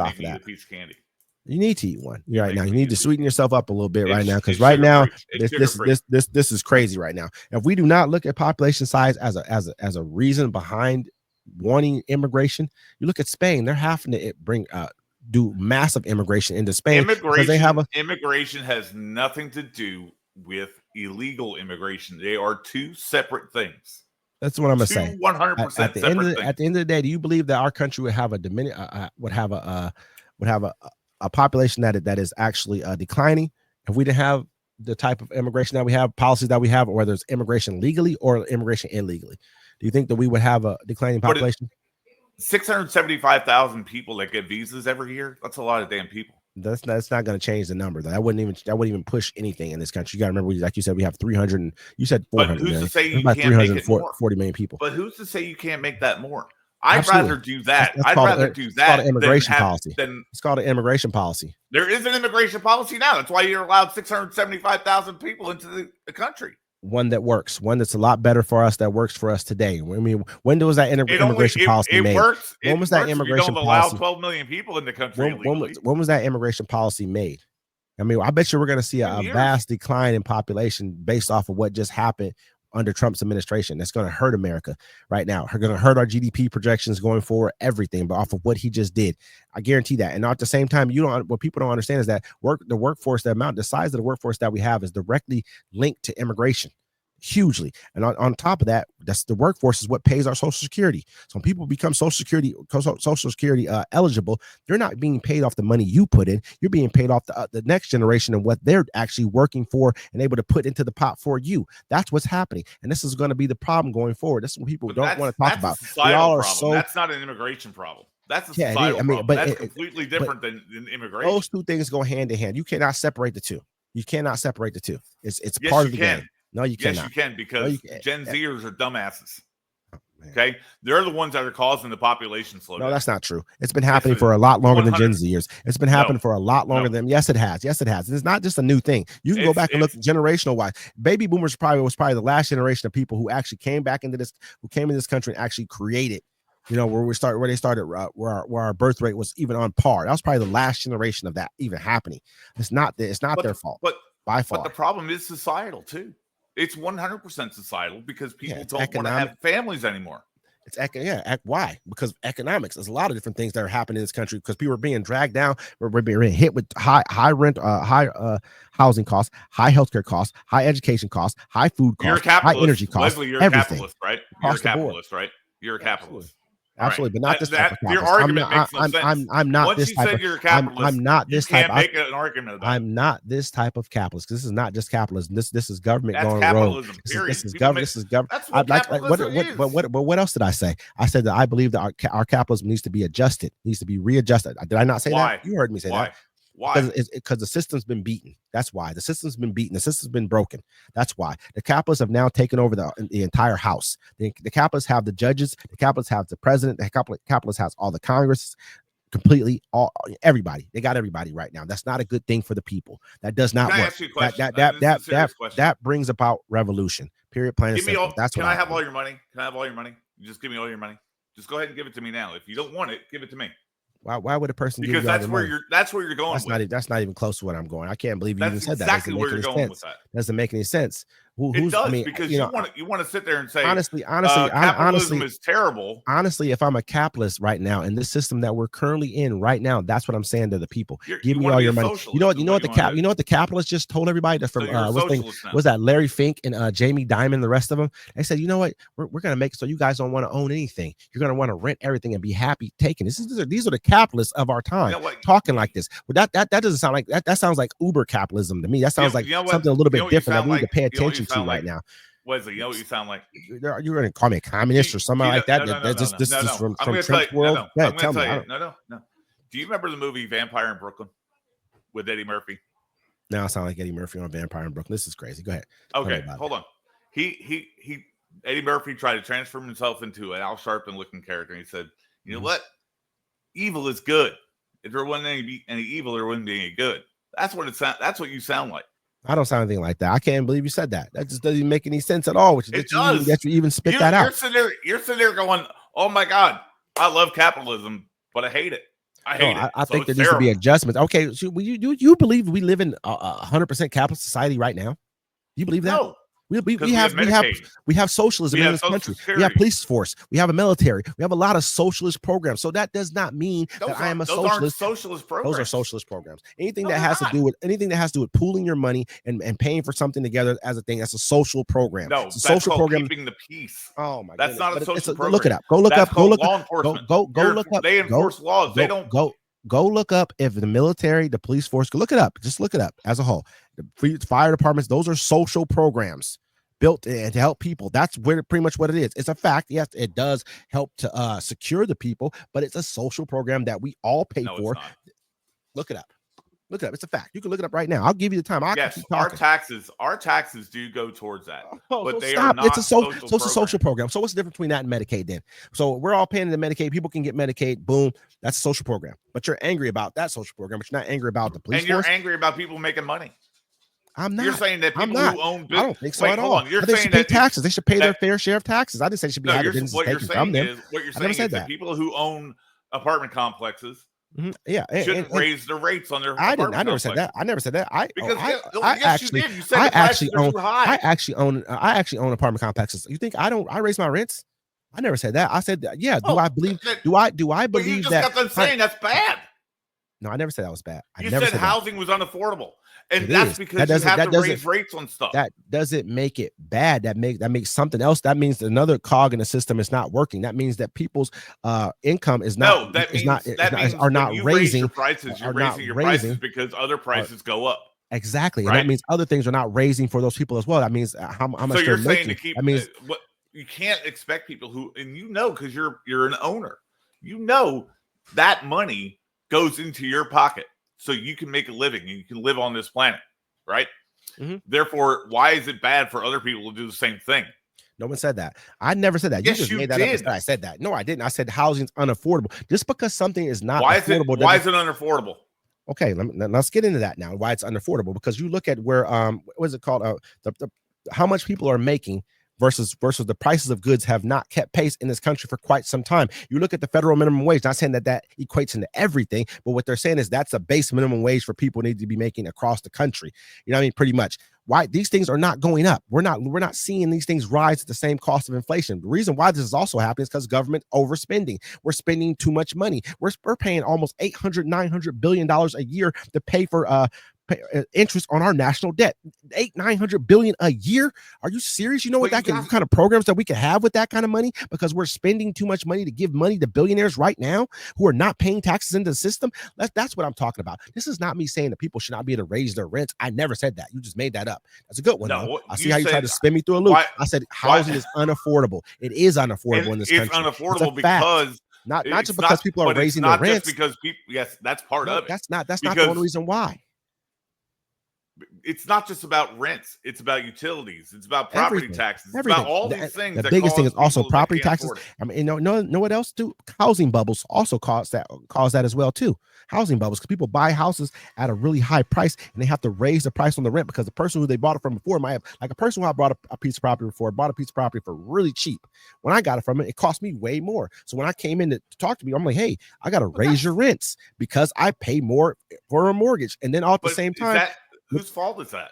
off of eat a that. piece of candy. You need to eat one right now. You need to sweeten yourself up a little bit right now, because right now this is crazy right now. If we do not look at population size as a reason behind wanting immigration, you look at Spain. They're having to do massive immigration into Spain because they have immigration has nothing to do with illegal immigration. They are two separate things. That's what I'm gonna say. 100% at the end of the day, do you believe that our country would have a population that is actually declining if we didn't have the type of immigration that we have, policies that we have, or whether it's immigration legally or immigration illegally? Do you think that we would have a declining population? 675,000 people that get visas every year. That's a lot of damn people. That's not going to change the number. That wouldn't even push anything in this country. You got to remember, like you said, we have 300. And you said 400 but who's million. To say you can't make it more? 40 million people. But who's to say you can't make that more? I'd rather do that. It's called an immigration policy. It's called an immigration policy. There is an immigration policy now. That's why you're allowed 675,000 people into the country. One that works, one that's a lot better for us, that works for us today. I mean, when was that immigration policy made? When was that immigration policy? Allow 12 million people in the country. When was that immigration policy made? I mean, I bet you we're going to see a vast decline in population based off of what just happened under Trump's administration. That's going to hurt America right now. They're going to hurt our GDP projections going forward, everything, but off of what he just did. I guarantee that. And at the same time, what people don't understand is that the workforce, the size of the workforce that we have is directly linked to immigration. Hugely. And on top of that, that's the workforce is what pays our Social Security. So when people become Social Security eligible, they're not being paid off the money you put in. You're being paid off the next generation and what they're actually working for and able to put into the pot for you. That's what's happening. And this is going to be the problem going forward. This is what people don't want to talk about. We all are that's not an immigration problem. That's a societal problem. But that's completely different than immigration. Those two things go hand in hand. You cannot separate the two. It's part of the game. No, you cannot. Yes, you can, because Gen Zers are dumbasses. Okay, they're the ones that are causing the population slowdown. No, that's not true. It's been happening for a lot longer than Gen Zers. It's been happening for a lot longer than. Yes, it has. Yes, it has. It's not just a new thing. You can go back and look generational wise. Baby boomers was probably the last generation of people who actually came into this country and actually created. Where they started, where our birth rate was even on par. That was probably the last generation of that even happening. It's not their fault. By far. But the problem is societal too. It's 100% societal because people don't want to have families anymore. It's why? Because economics. There's a lot of different things that are happening in this country because people are being dragged down. We're being hit with high rent, high housing costs, high healthcare costs, high education costs, high food costs, high energy costs. Leslie, you're a capitalist, right? You're a capitalist, right? You're a capitalist. Absolutely, but not this type of capitalist. Your argument makes no sense. I'm not this type of capitalist. I'm not this type. You can't make an argument about it. I'm not this type of capitalist because this is not just capitalism. This is government going rogue. This is government. This is government. That's what capitalism is. But what else did I say? I said that I believe that our capitalism needs to be adjusted, needs to be readjusted. Did I not say that? You heard me say that. Why? Because the system's been beaten. That's why. The system's been beaten. The system's been broken. That's why. The capitalists have now taken over the entire house. The capitalists have the judges. The capitalists have the president. The capitalists has all the Congress. Completely, everybody. They got everybody right now. That's not a good thing for the people. That does not work. That brings about revolution. Period. Plain and simple. That's what. Can I have all your money? Can I have all your money? Just give me all your money. Just go ahead and give it to me now. If you don't want it, give it to me. Why would a person? Because that's where you're going. That's not even close to what I'm going. I can't believe you even said that. Exactly where you're going with that. Doesn't make any sense. It does, because you want to sit there and say honestly, capitalism is terrible. Honestly, if I'm a capitalist right now in this system that we're currently in right now, that's what I'm saying to the people. Give me all your money. You know what the capitalists just told everybody from was that Larry Fink and Jamie Dimon and the rest of them? They said, you know what, we're gonna make it so you guys don't want to own anything. You're gonna want to rent everything and be happy taking. These are the capitalists of our time talking like this. But that doesn't sound like that. That sounds like Uber capitalism to me. That sounds like something a little bit different that we need to pay attention to right now. Wesley, you know what you sound like? You're going to call me a communist or something like that? This is from Trump's world. No. Do you remember the movie Vampire in Brooklyn with Eddie Murphy? Now I sound like Eddie Murphy on Vampire in Brooklyn. This is crazy. Go ahead. Okay, hold on. Eddie Murphy tried to transform himself into an Al Sharpton looking character, and he said, "You know what? Evil is good. If there wasn't any evil, there wouldn't be any good." That's what it sounds. That's what you sound like. I don't sound anything like that. I can't believe you said that. That just doesn't make any sense at all. It does. You even spit that out. You're sitting there going, "Oh my God, I love capitalism, but I hate it." I hate it. I So think there it's needs to be terrible. adjustments. Okay, so you believe we live in 100% capitalist society right now? You believe that? No, We because we have Medicaid. we have socialism We in have this Social country. We have Security. police force. We have a military. We have a lot of socialist programs. So that does not mean that I am a Those aren't socialist. socialist programs. Those are socialist programs. Anything No, that they're has not. to do with pooling your money and paying for something together as a thing, that's a social program. No, it's a that's social called program. keeping the peace. Oh my That's goodness. not a But social program. look it up. Go look That's up. Go called look law up. enforcement. Go look up. They enforce laws. They don't. Go look up if the military, the police force, go look it up. Just look it up as a whole. The fire departments, those are social programs built to help people. That's pretty much what it is. It's a fact. Yes, it does help to secure the people, but it's a social program that we all pay for. It's not. Look it up. Look it up. It's a fact. You can look it up right now. I'll give you the time. Yes, our taxes do go towards that, but so they stop. are not. It's a social program. So what's the difference between that and Medicaid then? So we're all paying into Medicaid. People can get Medicaid. Boom. That's a social program. But you're angry about that social program, but you're not angry about the police force. You're angry about people making money. I'm not. You're saying that people who own business. I don't think so at all. You're they saying should pay that taxes. They should pay their fair share of taxes. I didn't say they should be having businesses taken from them. What you're saying is that people who own apartment complexes shouldn't raise their rates on their. I never said that. I never said that. Yes, you did. You said I actually own apartment complexes. You think I don't? I raise my rents. I never said that. I said that. Yeah. Do I believe? Do I believe but you just that? Got them saying that's bad. No, I never said that was bad. You said housing was unaffordable, and that's because you have to raise rates on stuff. That doesn't make it bad. That makes something else. That means another cog in the system is not working. That means that people's income is not. Are not raising. You're raising your prices because other prices go up. Exactly, and that means other things are not raising for those people as well. That means how much. So you're they're saying making. to keep. That means what you can't expect people who, and because you're an owner, that money goes into your pocket so you can make a living and you can live on this planet, right? Mm-hmm. Therefore, why is it bad for other people to do the same thing? No one said that. I never said that. Yes, you just made that up. I said that. No, I didn't. I said housing's unaffordable. Just because something is not affordable. Why is it unaffordable? Okay, let's get into that now. Why it's unaffordable? Because you look at where what is it called? How much people are making versus the prices of goods have not kept pace in this country for quite some time. You look at the federal minimum wage, not saying that equates into everything, but what they're saying is that's a base minimum wage for people need to be making across the country. You know what I mean? Pretty much. Why these things are not going up. We're not seeing these things rise at the same cost of inflation. The reason why this is also happening is because government overspending. We're spending too much money. We're paying almost $800-900 billion a year to pay for interest on our national debt. $800-900 billion a year. Are you serious? You know what kind of programs that we could have with that kind of money, because we're spending too much money to give money to billionaires right now who are not paying taxes into the system. That's what I'm talking about. This is not me saying that people should not be able to raise their rents. I never said that. You just made that up. That's a good one. No, I see how you tried to spin me through a loop. I said housing is unaffordable. It is unaffordable in this country. It's unaffordable because not just because people are raising their rents. Because people, yes, that's part of it. That's not the only reason why. It's not just about rents. It's about utilities. It's about property taxes. It's about all these things. The biggest thing is also property taxes. I mean, know what else do? Housing bubbles also cause that as well too. Housing bubbles, because people buy houses at a really high price and they have to raise the price on the rent because the person who they bought it from before might have, like a person who I bought a piece of property before, bought a piece of property for really cheap. When I got it from it cost me way more. So when I came in to talk to me, I'm like, hey, I got to raise your rents because I pay more for a mortgage. And then all at the same time. Whose fault is that?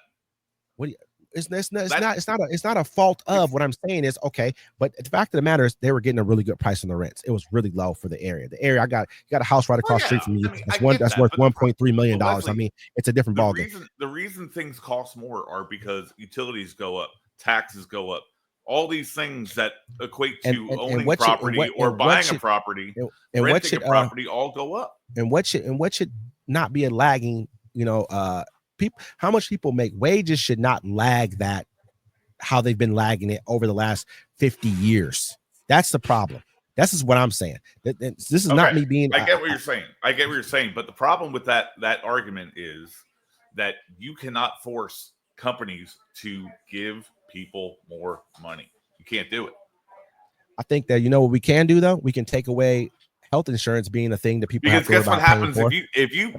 It's not a fault of. What I'm saying is okay, but the fact of the matter is they were getting a really good price on the rents. It was really low for the area. The area I got a house right across the street from you. That's worth $1.3 million. I mean, it's a different ballgame. The reason things cost more are because utilities go up, taxes go up. All these things that equate to owning property or buying a property, renting a property, all go up. And what should not be a lagging, people, how much people make. Wages should not lag that how they've been lagging it over the last 50 years. That's the problem. This is what I'm saying. This is not me being. I get what you're saying. But the problem with that argument is that you cannot force companies to give people more money. You can't do it. I think that what we can do though. We can take away health insurance being a thing that people have to guess what happens if you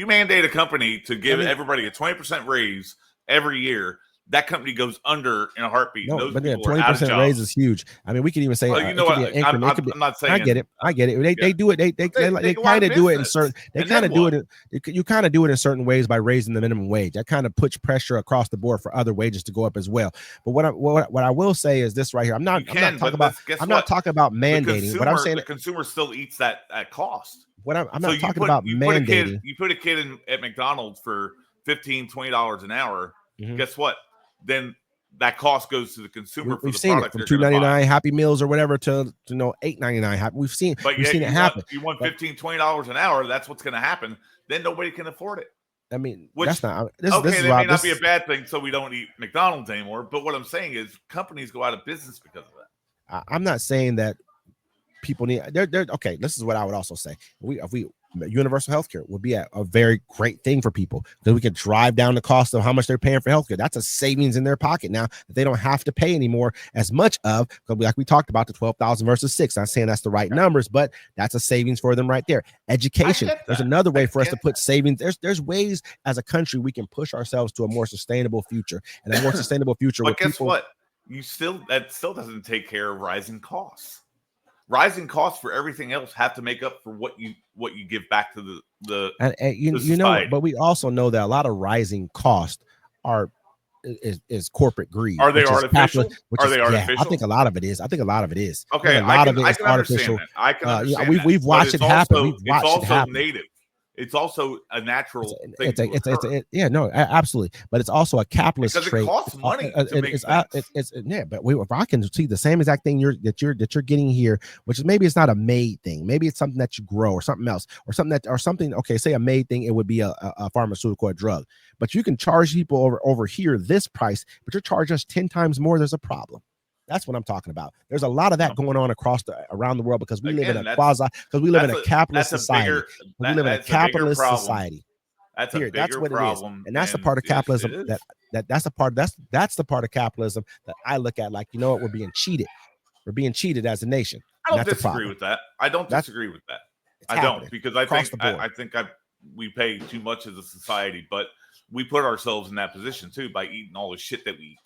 mandate a company to give everybody a 20% raise every year, that company goes under in a heartbeat. No, Those but yeah, people are out of 20% raise jobs. is huge. I mean, we could even say Well, you it know could be what? an increment. It could be, I'm not saying. I get it. They do it. They They go out kind of of do it in business. certain. They And kind then of do what? it. You kind of do it in certain ways by raising the minimum wage. That kind of puts pressure across the board for other wages to go up as well. But what I will say is this right here. I'm not talking about mandating. What I'm saying, the consumer still eats that at cost. What I'm not talking about mandating. You put a kid at McDonald's for $15-$20 an hour. Guess what? Then that cost goes to the consumer. We've seen it from $2.99 Happy Meals or whatever to $8.99. We've seen it happen. You want $15-$20 an hour. That's what's going to happen. Then nobody can afford it. I mean, that's not this may not be a bad thing. So we don't eat McDonald's anymore. But what I'm saying is, companies go out of business because of that. I'm not saying that people need. They're okay. This is what I would also say. If we universal healthcare would be a very great thing for people, because we could drive down the cost of how much they're paying for healthcare. That's a savings in their pocket now that they don't have to pay anymore as much of, like we talked about, the 12,000 versus 6. I'm not saying that's the right numbers, but that's a savings for them right there. Education. There's another way for us to put savings. There's ways as a country we can push ourselves to a more sustainable future, and a more sustainable future. But guess what? That still doesn't take care of rising costs. Rising costs for everything else have to make up for what you give back to the you know, but we also know that a lot of rising costs is corporate greed. Are they artificial? Artificial? I think a lot of it is. Okay, a lot of it is artificial. I can understand that. We've watched it happen. It's also native. It's also a natural thing. Absolutely. But it's also a capitalist trait. It costs money to make things. But if I can see the same exact thing that you're getting here, which is maybe it's not a made thing, maybe it's something that you grow or something else, or something. Okay, say a made thing, it would be a pharmaceutical or drug. But you can charge people over here this price, but you're charging us 10 times more. There's a problem. That's what I'm talking about. There's a lot of that going on around the world because we live in a capitalist society. We live in a capitalist society. That's what problem, it is, and that's the part of capitalism that's the part of capitalism that I look at. Like, you know what? We're being cheated. We're being cheated as a nation. I don't disagree with that. I don't disagree with that. I don't, because I think we pay too much as a society, but we put ourselves in that position too by eating all the shit that we eat.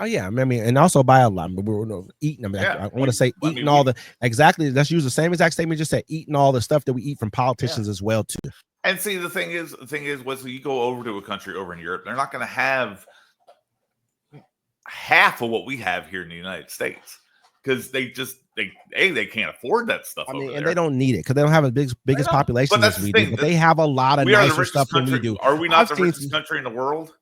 Oh yeah, I mean, and also by a lot. We're eating. I want to say eating all the exactly. Let's use the same exact statement. Just say eating all the stuff that we eat from politicians as well too. And see, the thing is, Wesley, you go over to a country over in Europe, they're not going to have half of what we have here in the United States, because they can't afford that stuff. I mean, and they don't need it because they don't have a biggest population as we do. But they have a lot of nicer stuff than we do. Are we not the richest country in the world?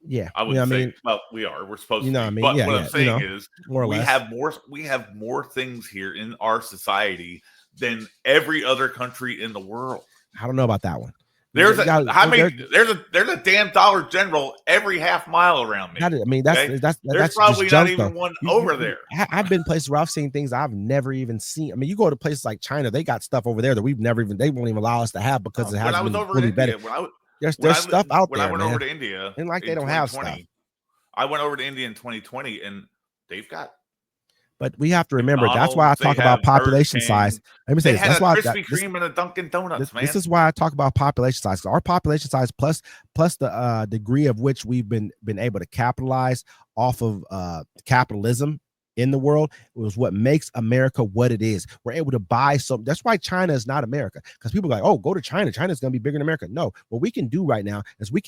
Yeah, I would say. Well, we are. We're supposed to. What I mean? But what I'm saying is, we have more things here in our society than every other country in the world. I don't know about that one. There's a damn Dollar General every half mile around me. That's probably just not even one over there. I've been places where I've seen things I've never even seen. I mean, you go to places like China, they got stuff over there that they won't even allow us to have because it hasn't been really better. There's stuff out there. When I went over to India, and like they don't have stuff. I went over to India in 2020, and they've got. But we have to remember, that's why I talk about population size. Let me say this. That's why Krispy Kreme and a Dunkin' Donuts, man. This is why I talk about population size. Our population size plus the degree of which we've been able to capitalize off of capitalism in the world was what makes America what it is. We're able to buy some. That's why China is not America, because people are like, oh, go to China. China's going to be bigger than America. No, what we can do right now is we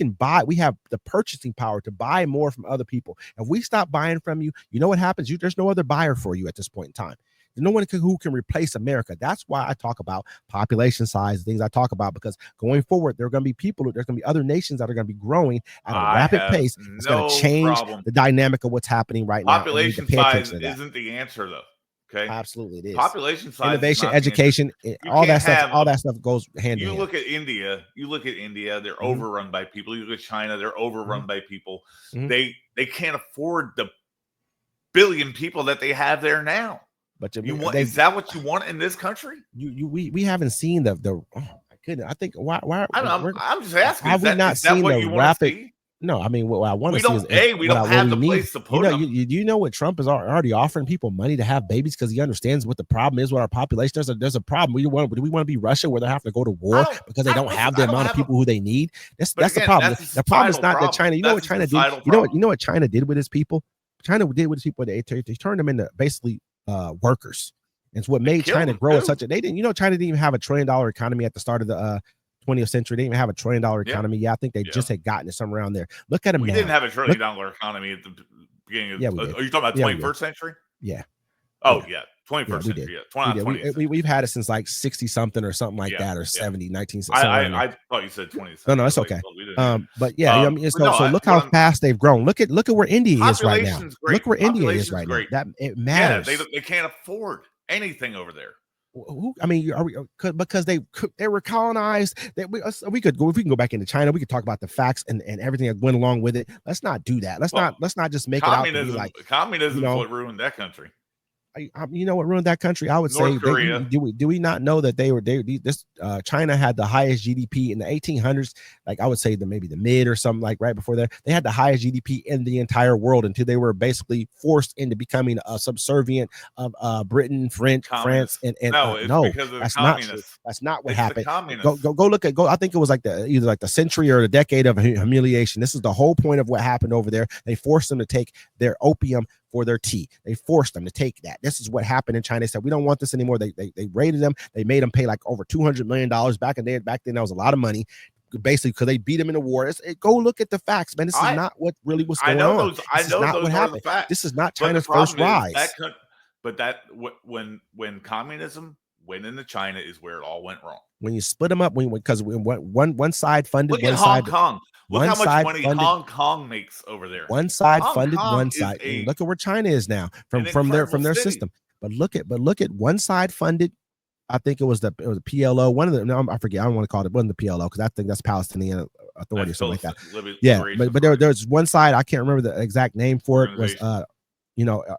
have the purchasing power to buy more from other people. If we stop buying from you, you know what happens? There's no other buyer for you at this point in time. There's no one who can replace America. That's why I talk about population size, things I talk about, because going forward, there's going to be other nations that are going to be growing at a rapid pace. It's going to change the dynamic of what's happening right now. Population size isn't the answer, though. Okay, absolutely it is. Population size, innovation, education, all that stuff goes hand in hand. You look at India, they're overrun by people. You look at China, they're overrun by people. They can't afford the billion people that they have there now. But is that what you want in this country? We haven't seen the oh my goodness. I think why I'm just asking. Have we not seen the rapid? No, I mean, what I want We to see don't. is We what don't what have we the need. place to You put know, them. you know what Trump is already offering people money to have babies because he understands what the problem is with our population. There's a problem. Do we want to be Russia where they have to go to war because they don't have the amount of people who they need? But That's the again, problem. that's The problem is not problem. that China. You know what That's China did? You know what China did with its people? China did with its people. They turned them into basically workers. It's what made China grow at such a. They didn't. You know, China didn't even have a $1 trillion economy at the start of the 20th century. They didn't even have a $1 trillion economy. Yeah, I think they just had gotten it somewhere around there. Look at them now. We didn't have a $1 trillion economy at the beginning of. Yeah, we did. Are you talking about 21st century? Yeah. Oh yeah, 21st century. Yeah, we've had it since like 60 something or something like that, or 70, 19. I thought you said 20th. No, it's okay. But yeah, I mean, so look how fast they've grown. Look at where India is right now. Look where India is right now. That it matters. Yeah, they can't afford anything over there. I mean, because they were colonized. That we could go if we can go back into China. We could talk about the facts and everything that went along with it. Let's not do that. Let's not just make it out to be like communism. What ruined that country? You know what ruined that country? I would say, do we not know that China had the highest GDP in the 1800s? Like I would say maybe the mid or something like right before that. They had the highest GDP in the entire world until they were basically forced into becoming a subservient of Britain, France, and no, that's not true. That's not what happened. Go look at I think it was like either like the century or the decade of humiliation. This is the whole point of what happened over there. They forced them to take their opium for their tea. They forced them to take that. This is what happened in China. They said, we don't want this anymore. They raided them. They made them pay like over $200 million back then. That was a lot of money, basically, because they beat them in the war. Go look at the facts, man. This is not what really was going on. This is not what happened. This is not China's first rise. When communism went into China is where it all went wrong. When you split them up, because one side funded one side. Hong Kong. Look how much money Hong Kong makes over there. One side funded one side. Look at where China is now from their system. But look at one side funded. I think it was the PLO. One of the I forget. I don't want to call it. It wasn't the PLO because I think that's Palestinian Authority or something like that. Yeah, but there's one side. I can't remember the exact name for it. Was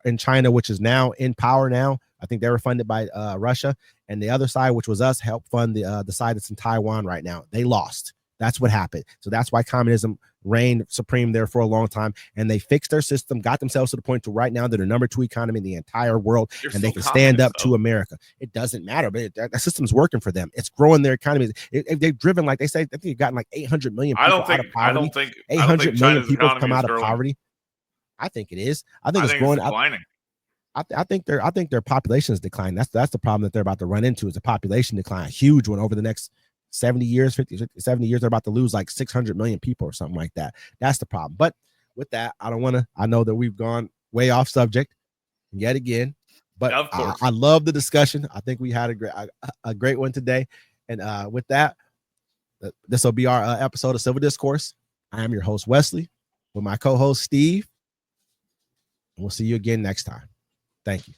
in China, which is now in power now. I think they were funded by Russia, and the other side, which was us, helped fund the side that's in Taiwan right now. They lost. That's what happened. So that's why communism reigned supreme there for a long time. And they fixed their system, got themselves to the point to right now they're the number 2 economy in the entire world, and they can stand up to America. It doesn't matter, but that system's working for them. It's growing their economy. They've driven, like they say, I think they've gotten like 800 million people out of poverty. I don't think 800 million people have come out of poverty. I think it is. I think it's growing. I think their population is declining. That's the problem that they're about to run into, is a population decline, a huge one over the next 70 years, 50, 70 years. They're about to lose like 600 million people or something like that. That's the problem. But with that, I know that we've gone way off subject yet again, but I love the discussion. I think we had a great one today. And with that, this will be our episode of Civil Discourse. I am your host, Wesley, with my co-host, Steve. We'll see you again next time. Thank you.